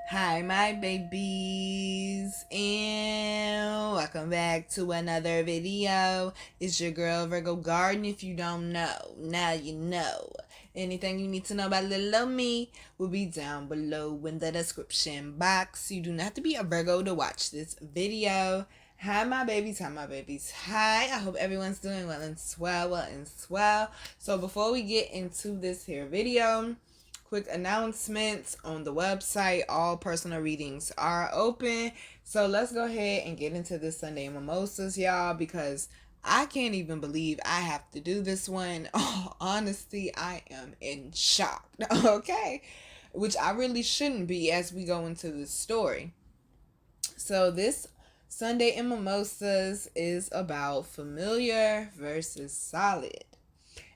Hi, my babies, and welcome back to another video. It's your girl Virgo Garden. If you don't know, now you know. Anything you need to know about little old me will be down below in the description box. You do not have to be a Virgo to watch this video. Hi, my babies. Hi, my babies. Hi. I hope everyone's doing well and swell. So before we get into this here video, quick announcements on the website. All personal readings are open. So let's go ahead and get into this Sunday Mimosas, y'all, because I can't even believe I have to do this one. Oh, honestly, I am in shock. Okay. Which I really shouldn't be as we go into this story. So this Sunday in Mimosas is about familiar versus solid.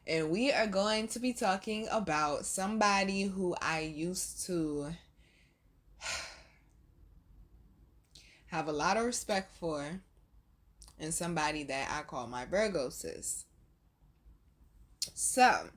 And we are going to be talking about somebody who I used to have a lot of respect for, and somebody that I call my Virgo Sis. So,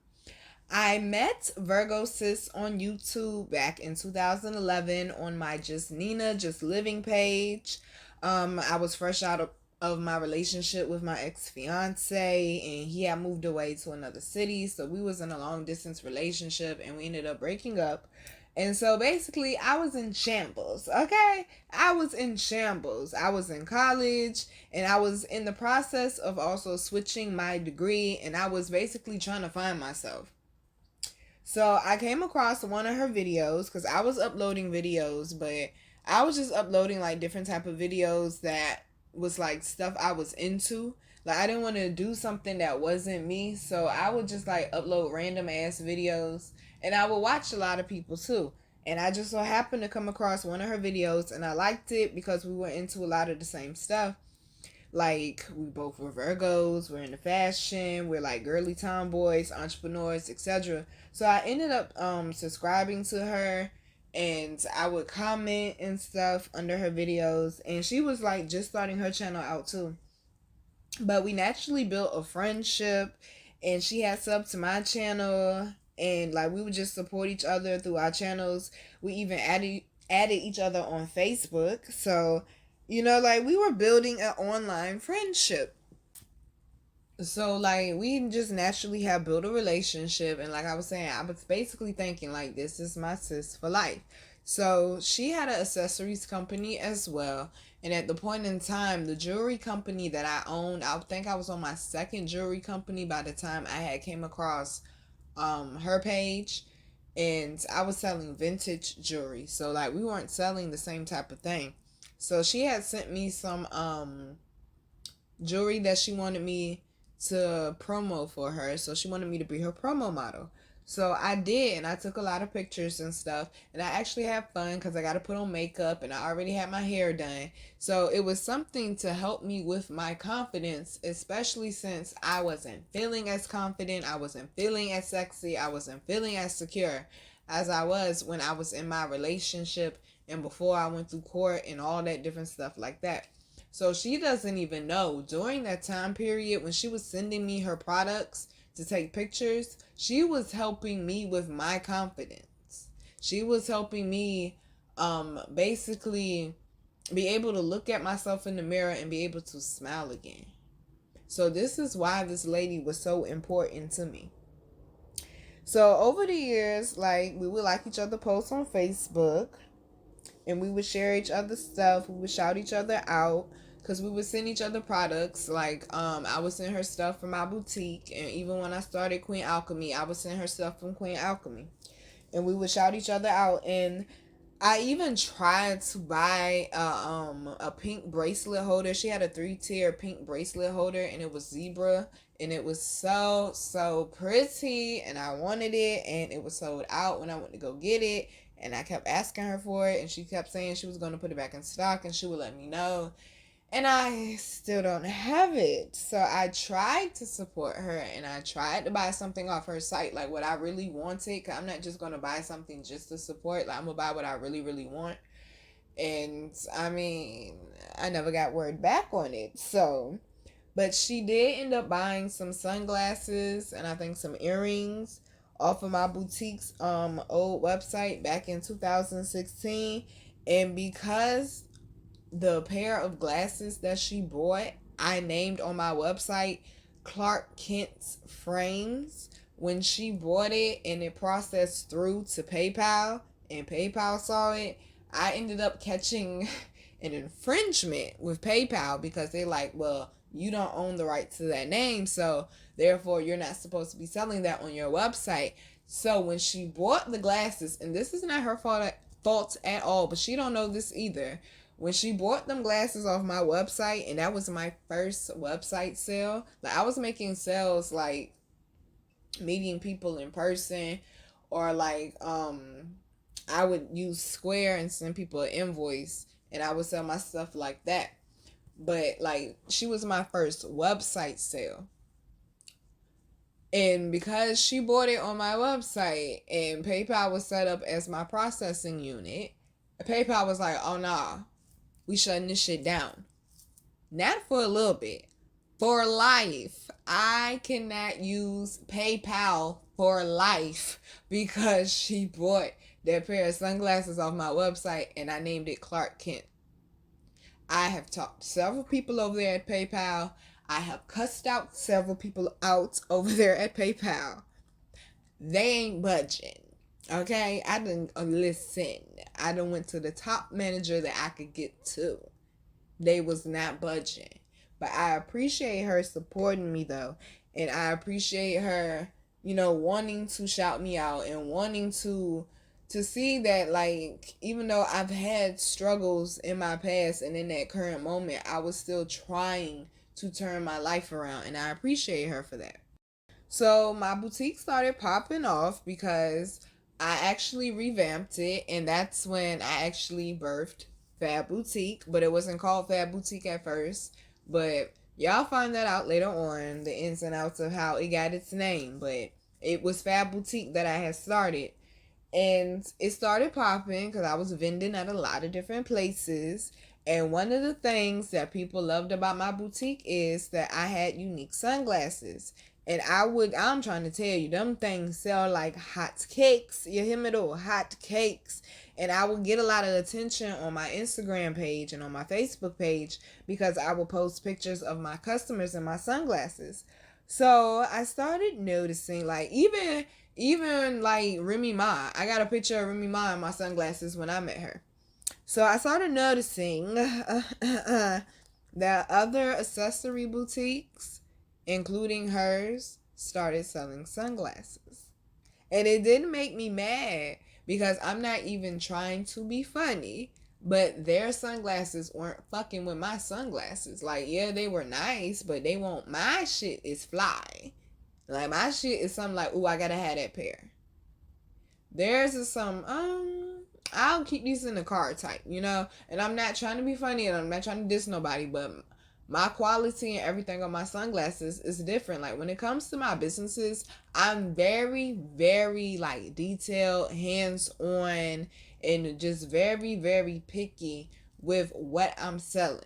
I met Virgo Sis on YouTube back in 2011 on my Just Nina Just Living page. I was fresh out of my relationship with my ex-fiance, and he had moved away to another city, so we was in a long distance relationship and we ended up breaking up. And so basically I was in shambles. Okay, I was in shambles. I was in college and I was in the process of also switching my degree, and I was basically trying to find myself. So I came across one of her videos because I was uploading videos, but I was just uploading like different type of videos that was like stuff I was into. Like I didn't want to do something that wasn't me, so I would just like upload random ass videos, and I would watch a lot of people too. And I just so happened to come across one of her videos, and I liked it because we were into a lot of the same stuff. Like we both were Virgos, we're into fashion, we're like girly tomboys, entrepreneurs, etc. So I ended up subscribing to her, and I would comment and stuff under her videos, and she was like just starting her channel out too. But we naturally built a friendship, and she had sub to my channel, and like we would just support each other through our channels. We even added each other on Facebook. So like we were building an online friendship. So like we just naturally have built a relationship, and like I was saying, I was basically thinking like this is my sis for life. So she had an accessories company as well, and at the point in time, the jewelry company that I owned, I think I was on my second jewelry company by the time I had came across her page, and I was selling vintage jewelry. So like we weren't selling the same type of thing. So she had sent me some jewelry that she wanted me to promo for her. So she wanted me to be her promo model. So I did, and I took a lot of pictures and stuff, and I actually had fun because I got to put on makeup, and I already had my hair done. So it was something to help me with my confidence, especially since I wasn't feeling as confident, I wasn't feeling as sexy, I wasn't feeling as secure as I was when I was in my relationship and before I went through court and all that different stuff like that. So she doesn't even know. During that time period when she was sending me her products to take pictures, she was helping me with my confidence. She was helping me basically be able to look at myself in the mirror and be able to smile again. So this is why this lady was so important to me. So over the years, like we would like each other posts on Facebook, and we would share each other's stuff. We would shout each other out because we would send each other products. Like I would send her stuff from my boutique, and even when I started Queen Alchemy, I would send her stuff from Queen Alchemy, and we would shout each other out. And I even tried to buy a pink bracelet holder. She had a 3-tier pink bracelet holder, and it was zebra, and it was so pretty, and I wanted it, and it was sold out when I went to go get it. And I kept asking her for it, and she kept saying she was going to put it back in stock, and she would let me know. And I still don't have it. So I tried to support her, and I tried to buy something off her site, like what I really wanted. Cause I'm not just going to buy something just to support. Like I'm going to buy what I really, really want. And I mean, I never got word back on it. So, but she did end up buying some sunglasses and I think some earrings off of my boutique's old website back in 2016. And because the pair of glasses that she bought, I named on my website Clark Kent's frames. When she bought it and it processed through to PayPal and PayPal saw it, I ended up catching an infringement with PayPal because they're like, well, you don't own the right to that name, so therefore you're not supposed to be selling that on your website. So when she bought the glasses, and this is not her fault at all, but she don't know this either. When she bought them glasses off my website, and that was my first website sale, like I was making sales like meeting people in person, or like I would use Square and send people an invoice and I would sell my stuff like that. But like she was my first website sale. And because she bought it on my website and PayPal was set up as my processing unit, PayPal was like, oh nah, we shutting this shit down. Not for a little bit. For life. I cannot use PayPal for life because she bought that pair of sunglasses off my website and I named it Clark Kent. I have talked to several people over there at PayPal. I have cussed out several people out over there at PayPal. They ain't budging. Okay? I didn't listen. I done went to the top manager that I could get to. They was not budging. But I appreciate her supporting me though. And I appreciate her, wanting to shout me out and wanting to see that, like, even though I've had struggles in my past and in that current moment, I was still trying to turn my life around, and I appreciate her for that. So my boutique started popping off because I actually revamped it, and that's when I actually birthed FAB Boutique, but it wasn't called FAB Boutique at first. But y'all find that out later on, the ins and outs of how it got its name. But it was FAB Boutique that I had started. And it started popping because I was vending at a lot of different places. And one of the things that people loved about my boutique is that I had unique sunglasses. And I'm trying to tell you, them things sell like hot cakes. You hear me though? Hot cakes. And I would get a lot of attention on my Instagram page and on my Facebook page because I would post pictures of my customers and my sunglasses. So I started noticing, like, even like Remy Ma. I got a picture of Remy Ma in my sunglasses when I met her. So I started noticing that other accessory boutiques, including hers, started selling sunglasses. And it didn't make me mad because I'm not even trying to be funny. But their sunglasses weren't fucking with my sunglasses. Like, yeah, they were nice, but they won't. My shit is fly. Like, my shit is something like, ooh, I gotta have that pair. Theirs is some, I'll keep these in the car type, And I'm not trying to be funny and I'm not trying to diss nobody, but my quality and everything on my sunglasses is different. Like, when it comes to my businesses, I'm very, very, like, detailed, hands-on, and just very, very picky with what I'm selling.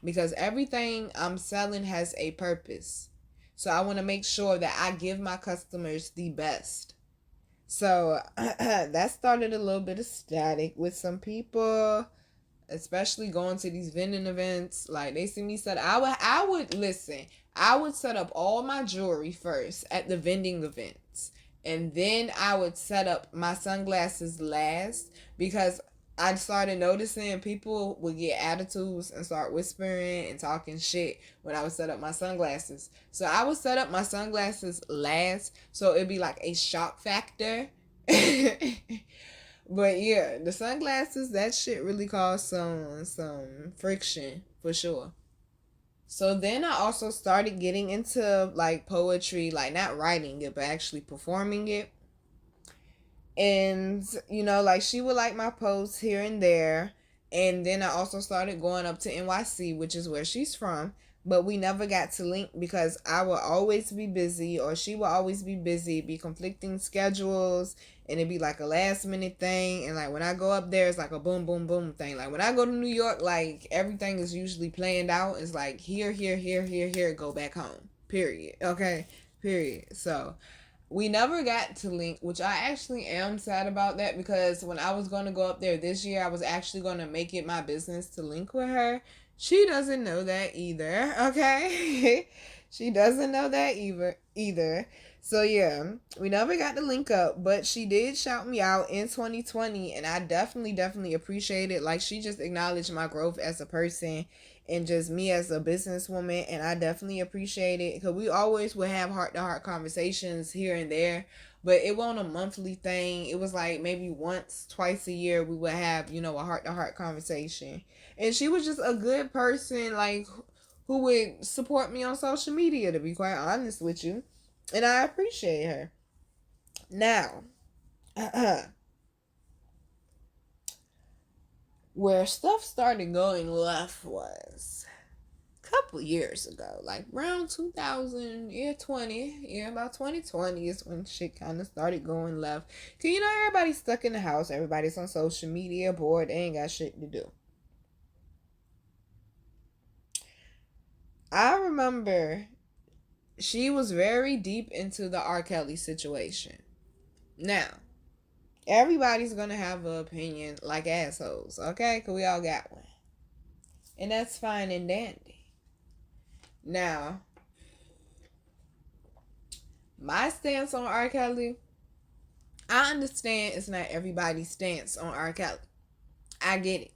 Because everything I'm selling has a purpose. So I want to make sure that I give my customers the best. So that started a little bit of static with some people, especially going to these vending events. Like, they see me set, I would listen. I would set up all my jewelry first at the vending events, and then I would set up my sunglasses last because I started noticing people would get attitudes and start whispering and talking shit when I would set up my sunglasses. So I would set up my sunglasses last, so it'd be like a shock factor. But yeah, the sunglasses, that shit really caused some friction for sure. So then I also started getting into like poetry, like not writing it, but actually performing it. And, like, she would like my posts here and there. And then I also started going up to NYC, which is where she's from. But we never got to link because I would always be busy, or she would always be busy, be conflicting schedules, and it'd be like a last minute thing. And like when I go up there, it's like a boom, boom, boom thing. Like when I go to New York, like everything is usually planned out. It's like here, here, here, here, here, go back home. Period. Okay? Period. So we never got to link, which I actually am sad about that, because when I was going to go up there this year, I was actually going to make it my business to link with her. She doesn't know that either, okay? She doesn't know that either. So yeah, we never got to link up, but she did shout me out in 2020, and I definitely appreciate it. Like, she just acknowledged my growth as a person and just me as a businesswoman, and I definitely appreciate it, because we always would have heart-to-heart conversations here and there, but it wasn't a monthly thing. It was like maybe once, twice a year we would have, a heart-to-heart conversation. And she was just a good person, like, who would support me on social media, to be quite honest with you. And I appreciate her. Now, where stuff started going left was a couple years ago, like around 2020, about 2020 is when shit kind of started going left. Cause everybody's stuck in the house, everybody's on social media, bored, they ain't got shit to do. I remember she was very deep into the R. Kelly situation. Now, everybody's gonna have an opinion like assholes, okay? Because we all got one. And that's fine and dandy. Now, my stance on R. Kelly, I understand it's not everybody's stance on R. Kelly. I get it.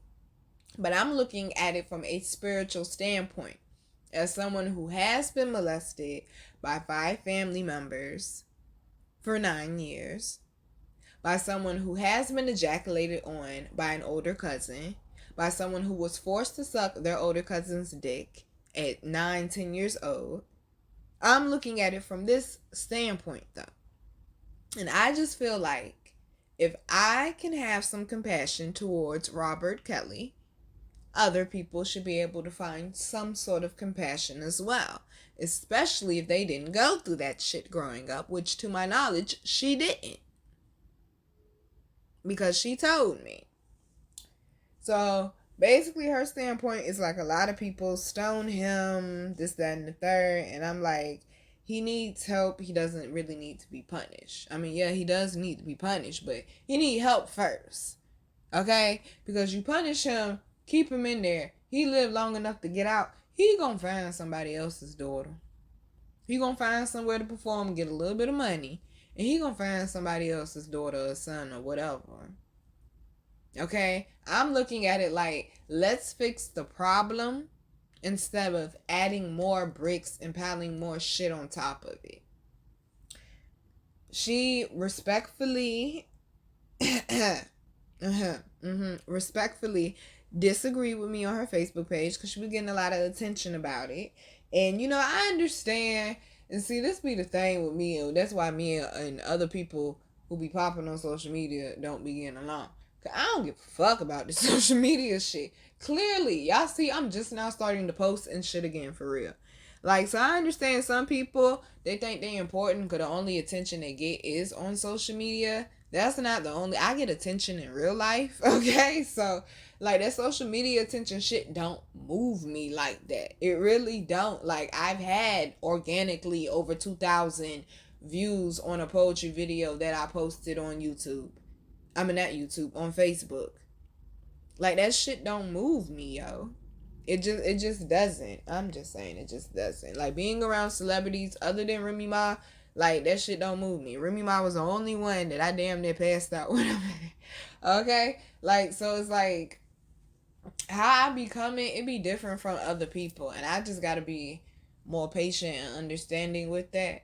But I'm looking at it from a spiritual standpoint. As someone who has been molested by 5 family members for 9 years, by someone who has been ejaculated on by an older cousin, by someone who was forced to suck their older cousin's dick at 9-10 years old, I'm looking at it from this standpoint though. And I just feel like if I can have some compassion towards Robert Kelly, other people should be able to find some sort of compassion as well, especially if they didn't go through that shit growing up, which to my knowledge she didn't, because she told me. So basically her standpoint is like, a lot of people stone him, this, that, and the third, and I'm like, he needs help. He doesn't really need to be punished. I mean, yeah, he does need to be punished, but he need help first, okay? Because you punish him, keep him in there, he lived long enough to get out, he gonna find somebody else's daughter. He gonna find somewhere to perform, get a little bit of money, and he gonna find somebody else's daughter or son or whatever. Okay? I'm looking at it like, let's fix the problem instead of adding more bricks and piling more shit on top of it. She respectfully respectfully disagreed with me on her Facebook page, because she was getting a lot of attention about it. And I understand. And see, this be the thing with me, and that's why me and other people who be popping on social media don't be getting along. Cause I don't give a fuck about this social media shit. Clearly, y'all see, I'm just now starting to post and shit again, for real. Like, so I understand some people, they think they important because the only attention they get is on social media. That's not the only, I get attention in real life, okay? So, like, that social media attention shit don't move me like that. It really don't. Like, I've had organically over 2,000 views on a poetry video that I posted on YouTube. I mean, not YouTube, on Facebook. Like, that shit don't move me, yo. It just doesn't. I'm just saying, it just doesn't. Like, being around celebrities other than Remy Ma, like, that shit don't move me. Remy Ma was the only one that I damn near passed out with him. Okay? Like, so it's like, how I be coming, it be different from other people. And I just gotta be more patient and understanding with that.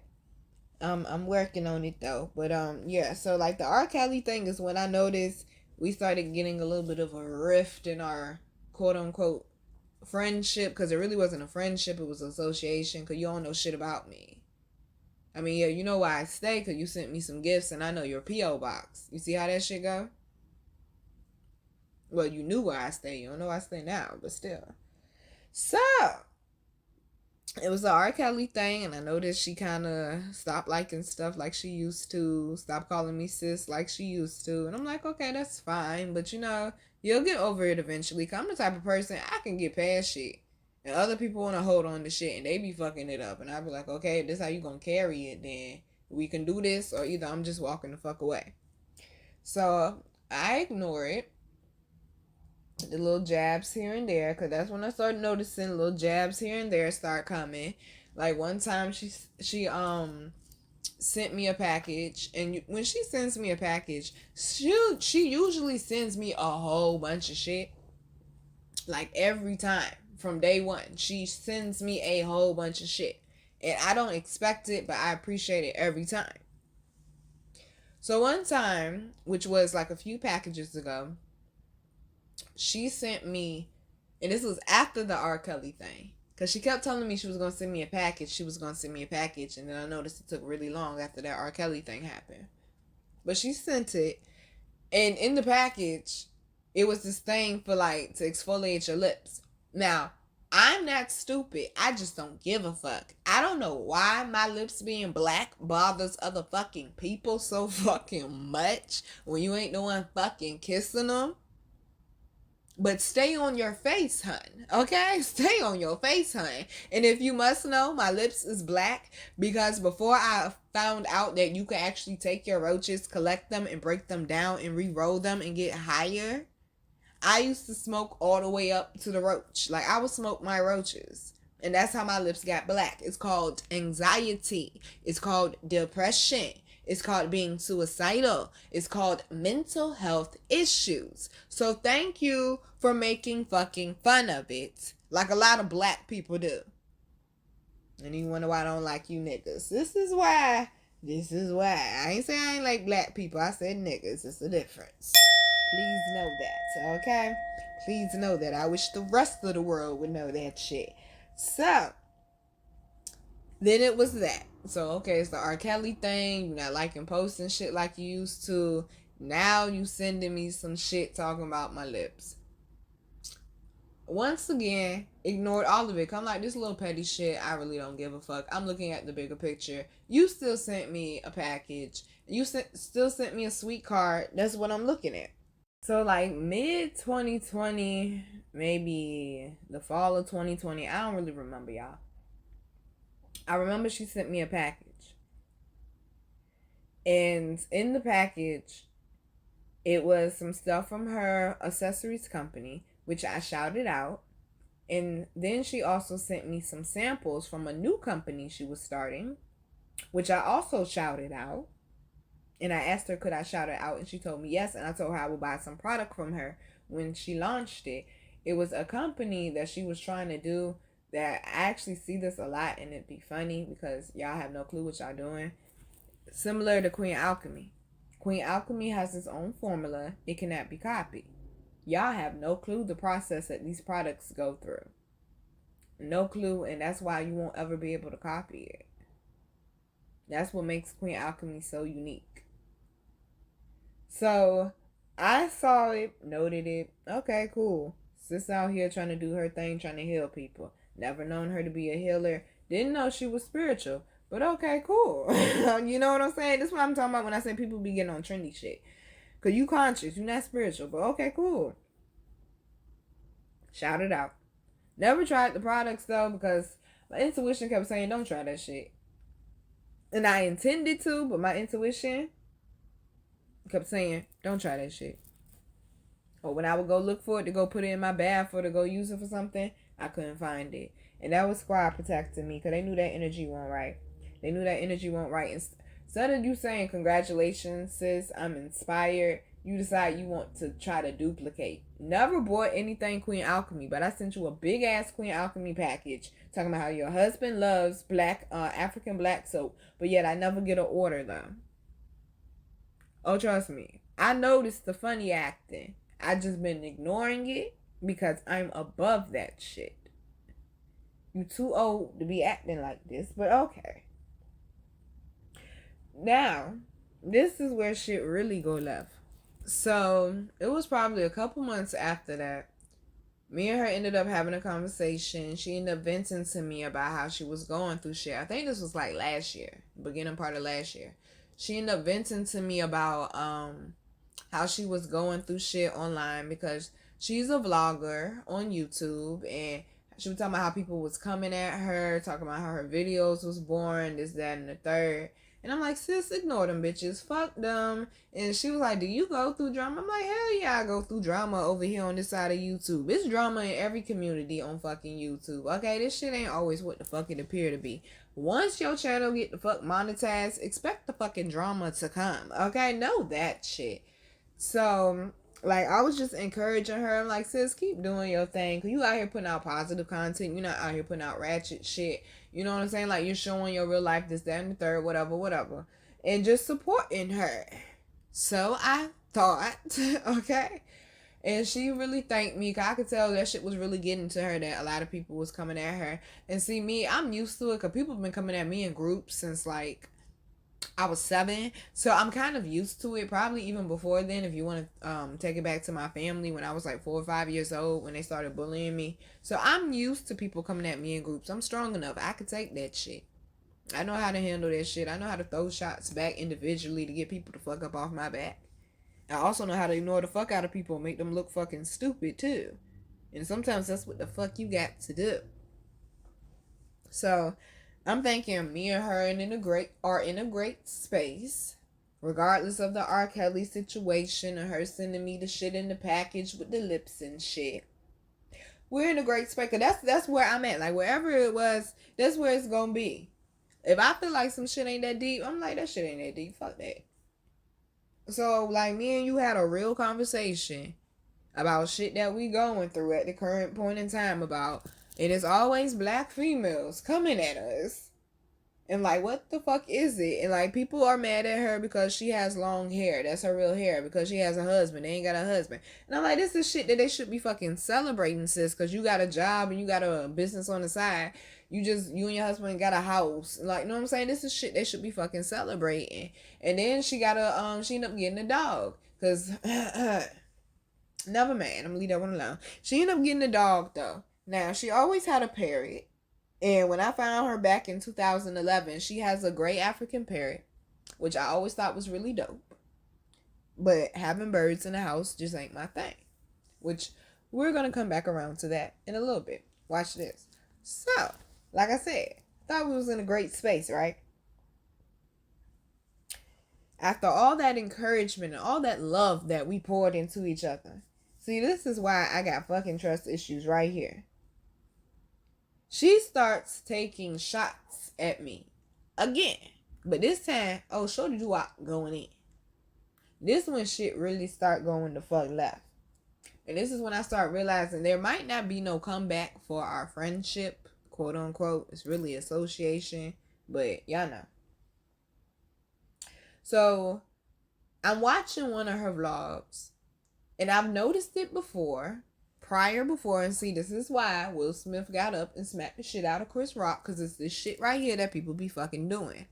I'm working on it though. But yeah, so like the R. Kelly thing is when I noticed we started getting a little bit of a rift in our quote unquote friendship, because it really wasn't a friendship, it was an association, because you don't know shit about me. I mean, yeah, you know why I stay, because you sent me some gifts and I know your P.O. box. You see how that shit go? Well, you knew where I stay. You don't know where I stay now, but still. So, it was the R. Kelly thing, and I noticed she kind of stopped liking stuff like she used to, stopped calling me sis like she used to, and I'm like, okay, that's fine, but you'll get over it eventually, because I'm the type of person, I can get past shit, and other people want to hold on to shit, and they be fucking it up, and I be like, okay, if this how you gonna carry it, then We can do this, or either I'm just walking the fuck away. So I ignore it. The little jabs here and there, because that's when I started noticing little jabs here and there start coming. Like one time she sent me a package, and when she sends me a package, she usually sends me a whole bunch of shit. Like every time from day one, she sends me a whole bunch of shit, and I don't expect it, but I appreciate it every time. So one time, which was like a few packages ago, she sent me, and this was after the R. Kelly thing, because she kept telling me she was going to send me a package. She was going to send me a package. And then I noticed it took really long after that R. Kelly thing happened. But she sent it. And in the package, it was this thing for like to exfoliate your lips. Now, I'm not stupid. I just don't give a fuck. I don't know why my lips being black bothers other fucking people so fucking much when you ain't the one fucking kissing them. But stay on your face, hun. Okay? Stay on your face, hun. And if you must know, my lips is black because before I found out that you could actually take your roaches, collect them, and break them down and re-roll them and get higher, I used to smoke all the way up to the roach. Like, I would smoke my roaches. And that's how my lips got black. It's called anxiety. It's called depression. It's called being suicidal. It's called mental health issues. So thank you for making fucking fun of it, like a lot of black people do. And you wonder why I don't like you niggas. This is why. I ain't saying I ain't like black people. I said niggas. It's a difference. Please know that, okay? Please know that. I wish the rest of the world would know that shit. So, then it was that. So, okay, it's the R. Kelly thing. You're not liking posts and shit like you used to. Now you sending me some shit talking about my lips. Once again, ignored all of it. I'm like, this little petty shit, I really don't give a fuck. I'm looking at the bigger picture. You still sent me a package. You still sent me a sweet card. That's what I'm looking at. So, like, mid-2020, maybe the fall of 2020, I don't really remember, y'all. I remember she sent me a package. And in the package, it was some stuff from her accessories company, which I shouted out. And then she also sent me some samples from a new company she was starting, which I also shouted out. And I asked her, could I shout it out? And she told me yes. And I told her I would buy some product from her when she launched it. It was a company that she was trying to do that I actually see this a lot, and it'd be funny because y'all have no clue what y'all doing. Similar to Queen Alchemy. Queen Alchemy has its own formula. It cannot be copied. Y'all have no clue the process that these products go through. No clue, and that's why you won't ever be able to copy it. That's what makes Queen Alchemy so unique. So, I saw it, noted it. Okay, cool. Sis out here trying to do her thing, trying to heal people. Never known her to be a healer. Didn't know she was spiritual. But okay, cool. You know what I'm saying? This is what I'm talking about when I say people be getting on trendy shit. Because you conscious. You're not spiritual. But okay, cool. Shout it out. Never tried the products, though, because my intuition kept saying, don't try that shit. And I intended to, but my intuition kept saying, don't try that shit. Or when I would go look for it to go put it in my bath or to go use it for something, I couldn't find it. And that was squad protecting me because they knew that energy wasn't right. They knew that energy wasn't right. Instead of you saying, congratulations, sis, I'm inspired, you decide you want to try to duplicate. Never bought anything Queen Alchemy, but I sent you a big ass Queen Alchemy package talking about how your husband loves black, African black soap, but yet I never get an order though. Oh, trust me. I noticed the funny acting. I just been ignoring it because I'm above that shit. You too old to be acting like this, but okay. Now, this is where shit really go left. So, it was probably a couple months after that. Me and her ended up having a conversation. She ended up venting to me about how she was going through shit. I think this was like last year, beginning part of last year. She ended up venting to me about how she was going through shit online because she's a vlogger on YouTube, and she was talking about how people was coming at her, talking about how her videos was boring, this, that, and the third. And I'm like, sis, ignore them bitches. Fuck them. And she was like, do you go through drama? I'm like, hell yeah, I go through drama over here on this side of YouTube. It's drama in every community on fucking YouTube. Okay, this shit ain't always what the fuck it appear to be. Once your channel get the fuck monetized, expect the fucking drama to come. Okay, know that shit. So, like, I was just encouraging her. I'm like, sis, keep doing your thing. Cause you out here putting out positive content. You're not out here putting out ratchet shit. You know what I'm saying? Like, you're showing your real life, this, that, and the third, whatever. And just supporting her. So I thought, okay. And she really thanked me. Cause I could tell that shit was really getting to her, that a lot of people was coming at her. And see, me, I'm used to it. Cause people have been coming at me in groups since, like, I was 7, so I'm kind of used to it. Probably even before then, if you want to take it back to my family, when I was like 4 or 5 years old, when they started bullying me. So I'm used to people coming at me in groups. I'm strong enough. I could take that shit. I know how to handle that shit. I know how to throw shots back individually to get people to fuck up off my back. I also know how to ignore the fuck out of people and make them look fucking stupid too. And sometimes that's what the fuck you got to do. So I'm thinking me and her are in a great space, regardless of the R. Kelly situation and her sending me the shit in the package with the lips and shit. We're in a great space. Cause that's where I'm at. Like, wherever it was, that's where it's gonna be. If I feel like some shit ain't that deep, I'm like, that shit ain't that deep. Fuck that. So, like, me and you had a real conversation about shit that we going through at the current point in time about. And it's always black females coming at us. And like, what the fuck is it? And like, people are mad at her because she has long hair. That's her real hair. Because she has a husband. They ain't got a husband. And I'm like, this is shit that they should be fucking celebrating, sis. Because you got a job and you got a business on the side. You and your husband got a house. Like, you know what I'm saying? This is shit they should be fucking celebrating. And then she ended up getting a dog. Because, never mind. I'm going to leave that one alone. She ended up getting a dog, though. Now, she always had a parrot. And when I found her back in 2011, she has a gray African parrot, which I always thought was really dope. But having birds in the house just ain't my thing. Which we're going to come back around to that in a little bit. Watch this. So, like I said, thought we was in a great space, right? After all that encouragement and all that love that we poured into each other. See, this is why I got fucking trust issues right here. She starts taking shots at me again. But this time, oh, shorty do I going in. This when shit really start going the fuck left. And this is when I start realizing there might not be no comeback for our friendship, quote unquote. It's really association, but y'all know. So, I'm watching one of her vlogs, and I've noticed it before, and see, this is why Will Smith got up and smacked the shit out of Chris Rock, because it's this shit right here that people be fucking doing.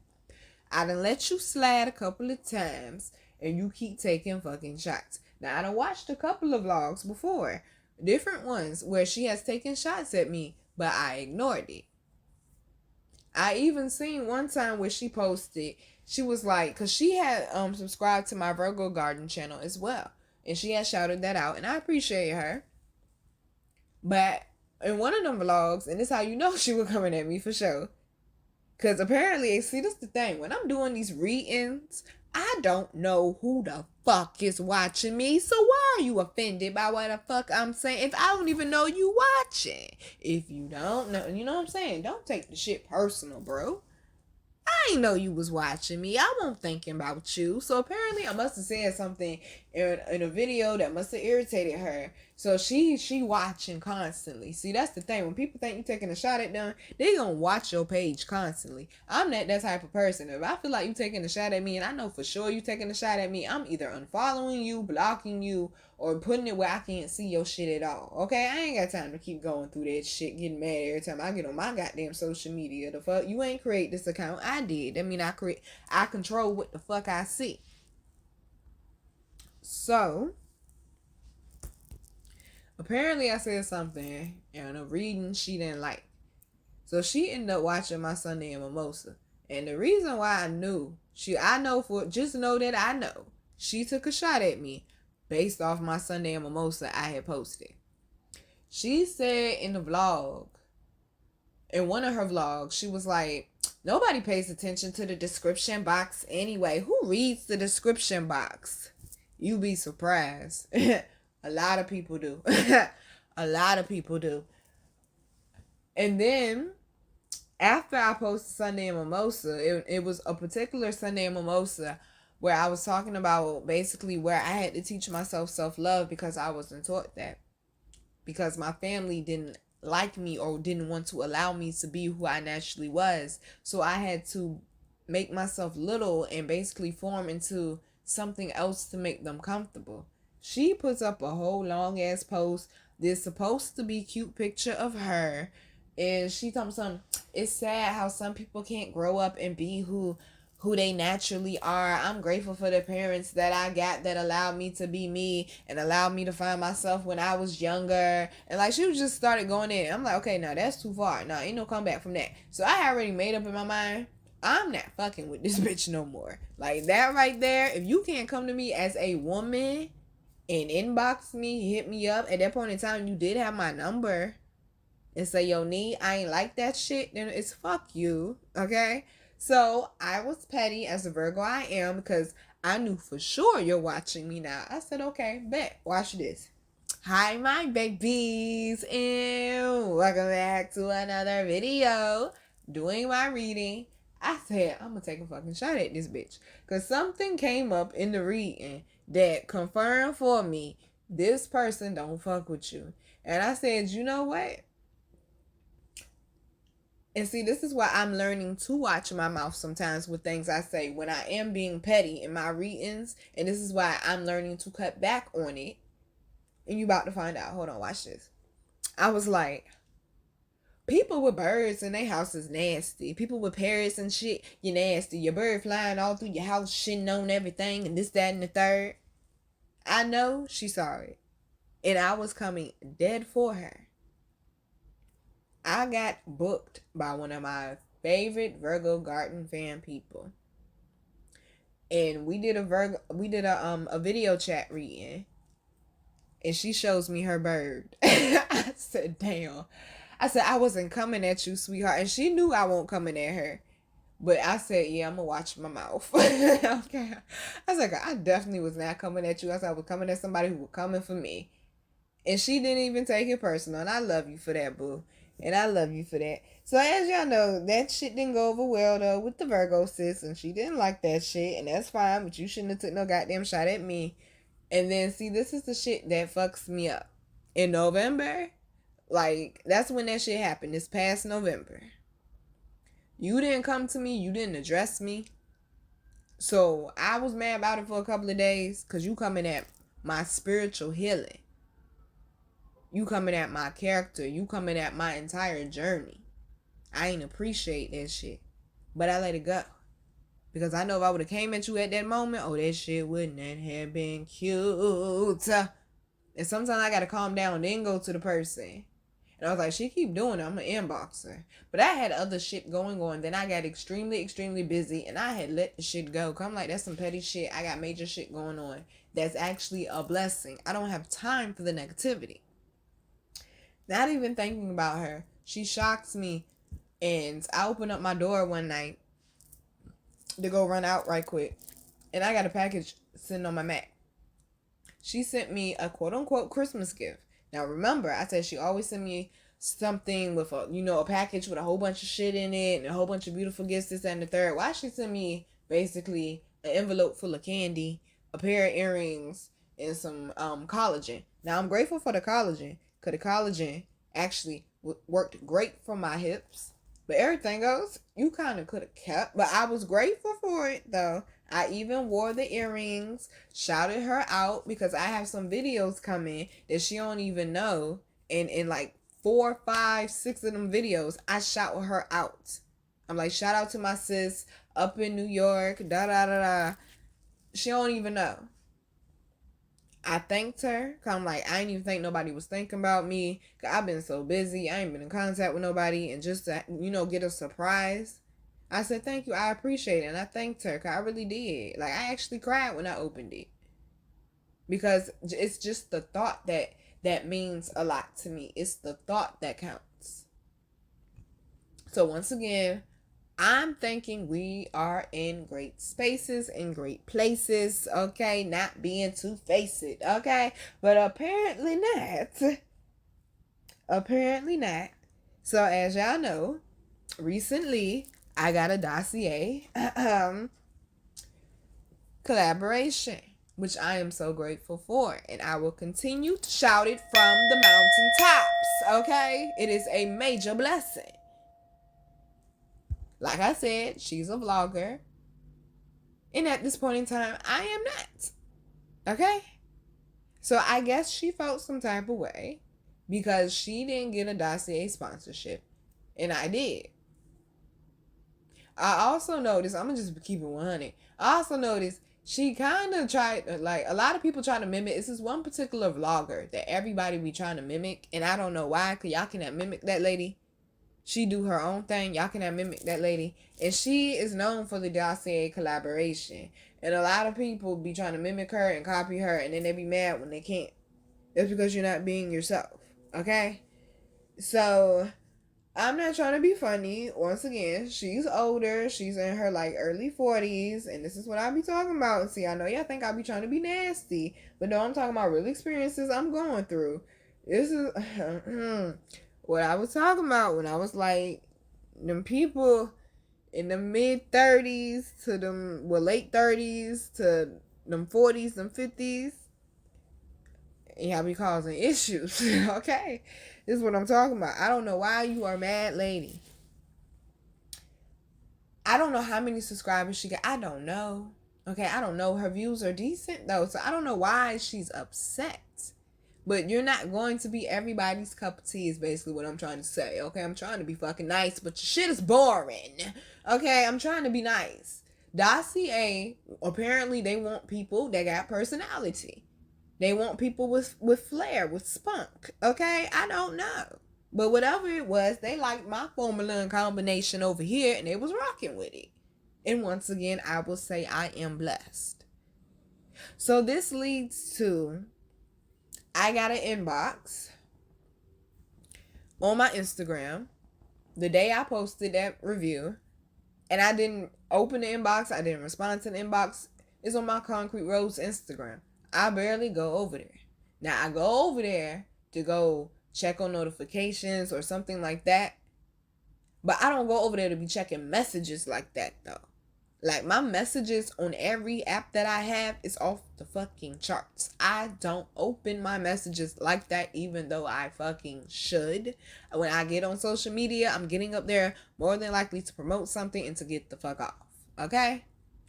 I done let you slide a couple of times, and you keep taking fucking shots. Now, I done watched a couple of vlogs before, different ones, where she has taken shots at me, but I ignored it. I even seen one time where she posted, she was like, because she had subscribed to my Virgo Garden channel as well, and she had shouted that out, and I appreciate her. But in one of them vlogs, and this how you know she was coming at me for sure, because apparently, see, this is the thing, when I'm doing these readings, I don't know who the fuck is watching me, so why are you offended by what the fuck I'm saying if I don't even know you watching? If you don't know, you know what I'm saying? Don't take the shit personal, bro. I ain't know you was watching me. I wasn't thinking about you. So apparently I must have said something in a video that must have irritated her. So she watching constantly. See, that's the thing. When people think you're taking a shot at them, they gonna watch your page constantly. I'm not that type of person. If I feel like you taking a shot at me and I know for sure you taking a shot at me, I'm either unfollowing you, blocking you, or putting it where I can't see your shit at all. Okay? I ain't got time to keep going through that shit, getting mad every time I get on my goddamn social media. The fuck? You ain't create this account. I did. That mean I control what the fuck I see. So, apparently I said something in a reading she didn't like. So she ended up watching my Sunday in Mimosa. And the reason why I know that I know she took a shot at me based off my Sunday in Mimosa I had posted. She said in one of her vlogs, she was like, Nobody pays attention to the description box anyway. Who reads the description box? You be surprised. A lot of people do. A lot of people do. And then after I posted Sunday in Mimosa, it was a particular Sunday in Mimosa where I was talking about basically where I had to teach myself self-love because I wasn't taught that. Because my family didn't like me or didn't want to allow me to be who I naturally was. So I had to make myself little and basically form into something else to make them comfortable. She puts up a whole long ass post. There's supposed to be cute picture of her. And she told me something. It's sad how some people can't grow up and be who they naturally are. I'm grateful for the parents that I got that allowed me to be me and allowed me to find myself when I was younger. And like she just started going in. I'm like, okay, now that's too far. Now ain't no comeback from that. So I already made up in my mind, I'm not fucking with this bitch no more. Like that right there, if you can't come to me as a woman and inbox me, hit me up, at that point in time you did have my number and say, yo, Nee, I ain't like that shit, then it's fuck you, okay? So I was petty as a Virgo I am because I knew for sure you're watching me now. I said, okay, bet. Watch this. Hi, my babies, and welcome back to another video. Doing my reading. I said, I'm going to take a fucking shot at this bitch. Because something came up in the reading that confirmed for me, this person don't fuck with you. And I said, you know what? And see, this is why I'm learning to watch my mouth sometimes with things I say when I am being petty in my readings. And this is why I'm learning to cut back on it. And you about to find out. Hold on, watch this. I was like, people with birds in their house is nasty. People with parrots and shit, you're nasty. Your bird flying all through your house, shitting on everything, and this, that, and the third. I know she saw it. And I was coming dead for her. I got booked by one of my favorite Virgo Garden fan people. And we did a video chat reading. And she shows me her bird. I said, damn. I said, I wasn't coming at you, sweetheart. And she knew I wasn't coming at her. But I said, yeah, I'm going to watch my mouth. Okay. I was like, I definitely was not coming at you. I said, I was coming at somebody who was coming for me. And she didn't even take it personal. And I love you for that, boo. And I love you for that. So as y'all know, that shit didn't go over well, though, with the Virgo sis. And she didn't like that shit. And that's fine. But you shouldn't have took no goddamn shot at me. And then, see, this is the shit that fucks me up. In November, like, that's when that shit happened. This past November. You didn't come to me. You didn't address me. So, I was mad about it for a couple of days. Because you coming at my spiritual healing. You coming at my character. You coming at my entire journey. I ain't appreciate that shit. But I let it go. Because I know if I would have came at you at that moment, oh, that shit wouldn't have been cute. And sometimes I got to calm down and then go to the person. And I was like, she keep doing it. I'm going to inbox her. But I had other shit going on. Then I got extremely, extremely busy. And I had let the shit go. Because I'm like, that's some petty shit. I got major shit going on. That's actually a blessing. I don't have time for the negativity. Not even thinking about her. She shocks me. And I opened up my door one night to go run out right quick. And I got a package sitting on my mat. She sent me a quote-unquote Christmas gift. Now, remember, I said she always sent me something with a package with a whole bunch of shit in it and a whole bunch of beautiful gifts, this and the third. Why she sent me basically an envelope full of candy, a pair of earrings, and some collagen. Now, I'm grateful for the collagen because the collagen actually worked great for my hips. But everything else, you kind of could have kept. But I was grateful for it, though. I even wore the earrings, shouted her out, because I have some videos coming that she don't even know. And in like 4, 5, 6 of them videos, I shout her out. I'm like, shout out to my sis up in New York, da-da-da-da. She don't even know. I thanked her. Cause I'm like, I ain't even think nobody was thinking about me. Cause I've been so busy. I ain't been in contact with nobody. And just to, get a surprise. I said, thank you. I appreciate it. And I thanked her. Cause I really did. Like, I actually cried when I opened it. Because it's just the thought that means a lot to me. It's the thought that counts. So once again, I'm thinking we are in great spaces, in great places, okay? Not being two-faced, okay? But apparently not. Apparently not. So as y'all know, recently I got a dossier collaboration, which I am so grateful for, and I will continue to shout it from the mountaintops, okay? It is a major blessing. Like I said, she's a vlogger, and at this point in time, I am not, okay? So I guess she felt some type of way because she didn't get a dossier sponsorship, and I did. I also noticed, I'm gonna just keep it 100. I also noticed she kind of tried, like, a lot of people try to mimic. This is one particular vlogger that everybody be trying to mimic, and I don't know why, because y'all cannot mimic that lady. She do her own thing. Y'all cannot mimic that lady. And she is known for the dossier collaboration. And a lot of people be trying to mimic her and copy her, and then they be mad when they can't. That's because you're not being yourself, okay? So I'm not trying to be funny. Once again, she's older. She's in her like early 40s. And this is what I be talking about. See, I know y'all think I be trying to be nasty. But no, I'm talking about real experiences I'm going through. This is what I was talking about when I was like, them people in the mid 30s to them, well, late 30s to them 40s, them 50s. And y'all be causing issues. Okay? This is what I'm talking about. I don't know why you are mad, lady. I don't know how many subscribers she got. I don't know. Okay, I don't know. Her views are decent, though. So I don't know why she's upset. But you're not going to be everybody's cup of tea is basically what I'm trying to say. Okay, I'm trying to be fucking nice, but your shit is boring. Okay, I'm trying to be nice. Dossier, apparently they want people that got personality. They want people with flair, with spunk. Okay? I don't know. But whatever it was, they liked my formula and combination over here, and they was rocking with it. And once again, I will say I am blessed. So this leads to, I got an inbox on my Instagram the day I posted that review, and I didn't open the inbox. I didn't respond to the inbox. It's on my Koncrete Rose Instagram. I barely go over there. Now, I go over there to go check on notifications or something like that. But I don't go over there to be checking messages like that, though. Like, my messages on every app that I have is off the fucking charts. I don't open my messages like that, even though I fucking should. When I get on social media, I'm getting up there more than likely to promote something and to get the fuck off. Okay?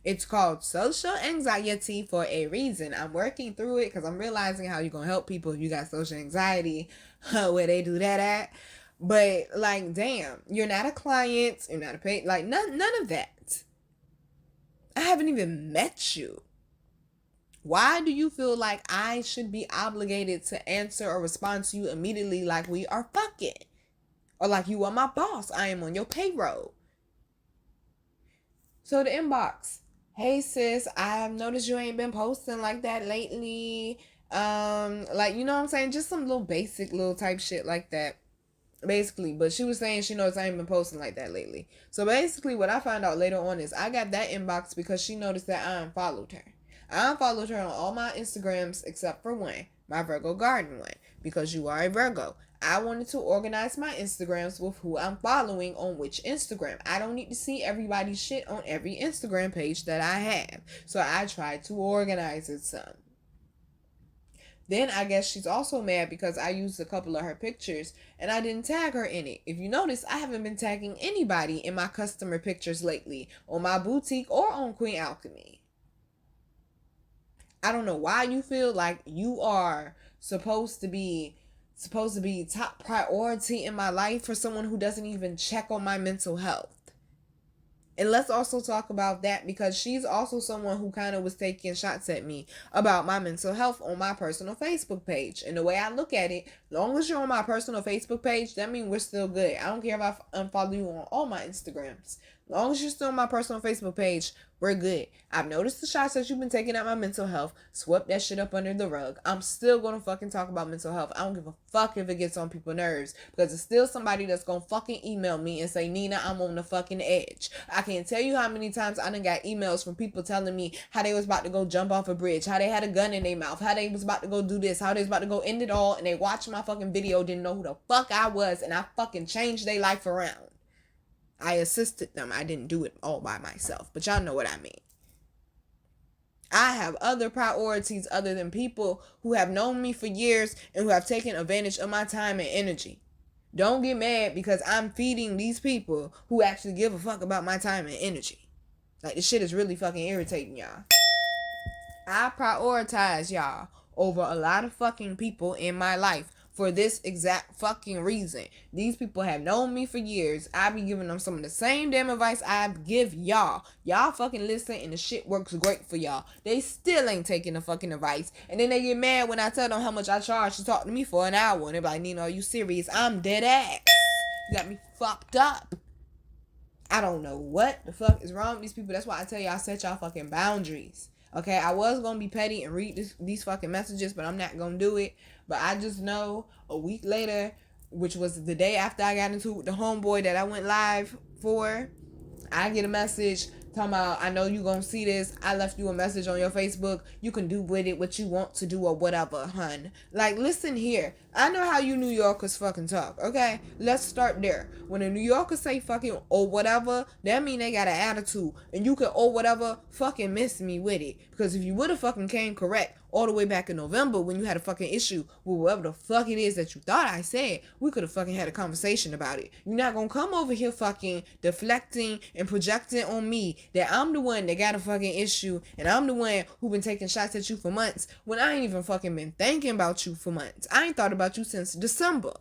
It's called social anxiety for a reason. I'm working through it because I'm realizing how you're going to help people if you got social anxiety, where they do that at. But, like, damn, you're not a client. You're not a paid. Like, none of that. I haven't even met you. Why do you feel like I should be obligated to answer or respond to you immediately like we are fucking? Or like you are my boss. I am on your payroll. So the inbox. Hey sis, I've noticed you ain't been posting like that lately. Like, you know what I'm saying? Just some little basic little type shit like that. Basically, but she was saying she knows I ain't been posting like that lately. So basically what I found out later on is I got that inbox because she noticed that I unfollowed her. I unfollowed her on all my Instagrams except for one, my Virgo Garden one, because you are a Virgo. I wanted to organize my Instagrams with who I'm following on which Instagram. I don't need to see everybody's shit on every Instagram page that I have. So I tried to organize it some. Then I guess she's also mad because I used a couple of her pictures and I didn't tag her in it. If you notice, I haven't been tagging anybody in my customer pictures lately on my boutique or on Queen Alchemy. I don't know why you feel like you are supposed to be top priority in my life for someone who doesn't even check on my mental health. And let's also talk about that because she's also someone who kind of was taking shots at me about my mental health on my personal Facebook page. And the way I look at it, long as you're on my personal Facebook page, that means we're still good. I don't care if I unfollow you on all my Instagrams. Long as you're still on my personal Facebook page, We're good. I've noticed the shots that you've been taking at my mental health. Swept that shit up under the rug. I'm still gonna fucking talk about mental health. I don't give a fuck if it gets on people's nerves, because it's still somebody that's gonna fucking email me and say, Nina, I'm on the fucking edge. I can't tell you how many times I done got emails from people telling me how they was about to go jump off a bridge, how they had a gun in their mouth, how they was about to go do this, how they was about to go end it all, and they watched my fucking video, didn't know who the fuck I was, and I fucking changed their life around. I assisted them. I didn't do it all by myself, but y'all know what I mean. I have other priorities other than people who have known me for years and who have taken advantage of my time and energy. Don't get mad because I'm feeding these people who actually give a fuck about my time and energy. Like, this shit is really fucking irritating, y'all. I prioritize y'all over a lot of fucking people in my life for this exact fucking reason. These people have known me for years. I be giving them some of the same damn advice I give y'all. Y'all fucking listen and the shit works great for y'all. They still ain't taking the fucking advice. And then they get mad when I tell them how much I charge to talk to me for an hour. And they're like, Nina, are you serious? I'm dead ass. You got me fucked up. I don't know what the fuck is wrong with these people. That's why I tell y'all, set y'all fucking boundaries. Okay, I was going to be petty and read these fucking messages, but I'm not going to do it. But I just know a week later, which was the day after I got into the homeboy that I went live for, I get a message talking about, I know you gonna see this. I left you a message on your Facebook. You can do with it what you want to do or whatever, hun. Like, listen here. I know how you New Yorkers fucking talk, okay? Let's start there. When a New Yorker say fucking or whatever, that mean they got an attitude. And you can or whatever fucking miss me with it. Because if you would have fucking came correct all the way back in November when you had a fucking issue with whatever the fuck it is that you thought I said, we could have fucking had a conversation about it. You're not gonna come over here fucking deflecting and projecting on me that I'm the one that got a fucking issue and I'm the one who been taking shots at you for months when I ain't even fucking been thinking about you for months. I ain't thought about you since December.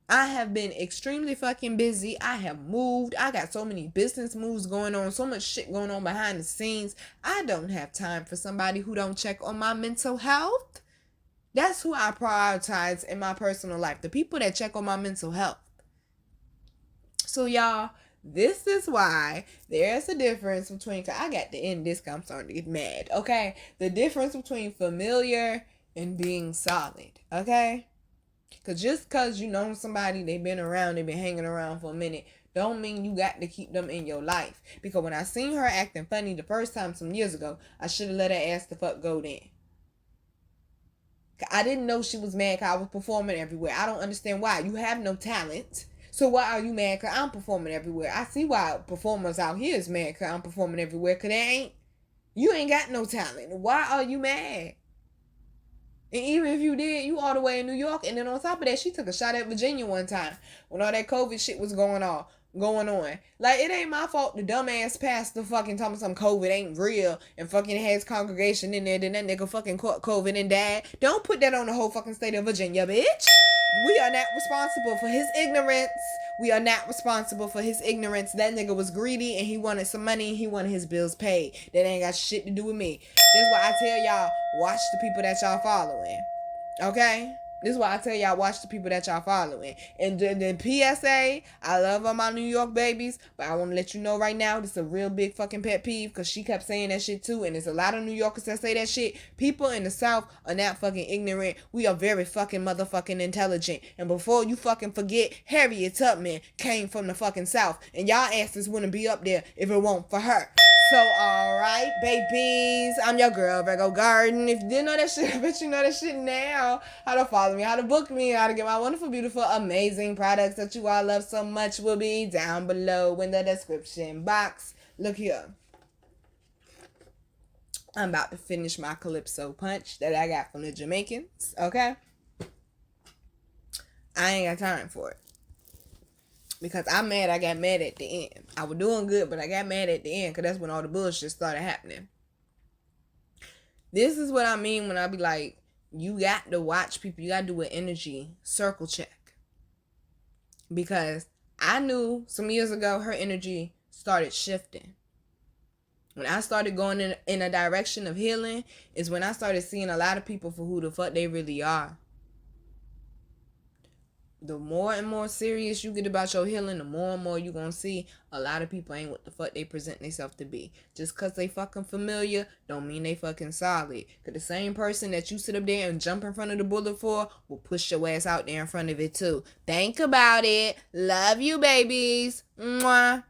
I have been extremely fucking busy. I have moved. I got so many business moves going on, so much shit going on behind the scenes. I don't have time for somebody who don't check on my mental health. That's who I prioritize in my personal life. The people that check on my mental health. So y'all, this is why there's a difference between, cause I got to end this cause I'm starting to get mad, okay? The difference between familiar and being solid, okay? Because just because you know somebody, they've been around, they've been hanging around for a minute, don't mean you got to keep them in your life. Because when I seen her acting funny the first time some years ago, I should have let her ass the fuck go then. I didn't know she was mad because I was performing everywhere. I don't understand why. You have no talent. So why are you mad because I'm performing everywhere? I see why performers out here is mad because I'm performing everywhere. Because you ain't got no talent. Why are you mad? And even if you did, you all the way in New York. And then on top of that, she took a shot at Virginia one time when all that COVID shit was going on. Like, it ain't my fault the dumbass pastor fucking talking some COVID ain't real and fucking has congregation in there. Then that nigga fucking caught COVID and died. Don't put that on the whole fucking state of Virginia, bitch. We are not responsible for his ignorance. We are not responsible for his ignorance. That nigga was greedy and he wanted some money and he wanted his bills paid. That ain't got shit to do with me. That's why I tell y'all, watch the people that y'all following. Okay? This is why I tell y'all, watch the people that y'all following. And the PSA, I love all my New York babies, but I want to let you know right now, this is a real big fucking pet peeve, because she kept saying that shit too, and there's a lot of New Yorkers that say that shit. People in the South are not fucking ignorant. We are very fucking motherfucking intelligent. And before you fucking forget, Harriet Tubman came from the fucking South, and y'all asses wouldn't be up there if it weren't for her. So, alright, babies, I'm your girl, Virgo Garden. If you didn't know that shit, I bet you know that shit now. How to follow me, how to book me, how to get my wonderful, beautiful, amazing products that you all love so much will be down below in the description box. Look here. I'm about to finish my Calypso punch that I got from the Jamaicans, okay? I ain't got time for it. Because I'm mad I got mad at the end. I was doing good, but I got mad at the end because that's when all the bullshit started happening. This is what I mean when I be like, you got to watch people. You got to do an energy circle check. Because I knew some years ago her energy started shifting. When I started going in a direction of healing is when I started seeing a lot of people for who the fuck they really are. the more and more serious you get about your healing, the more and more you gonna see a lot of people ain't what the fuck they present themselves to be. Just cause they fucking familiar don't mean they fucking solid. Cause the same person that you sit up there and jump in front of the bullet for will push your ass out there in front of it too. Think about it. Love you, babies. Mwah.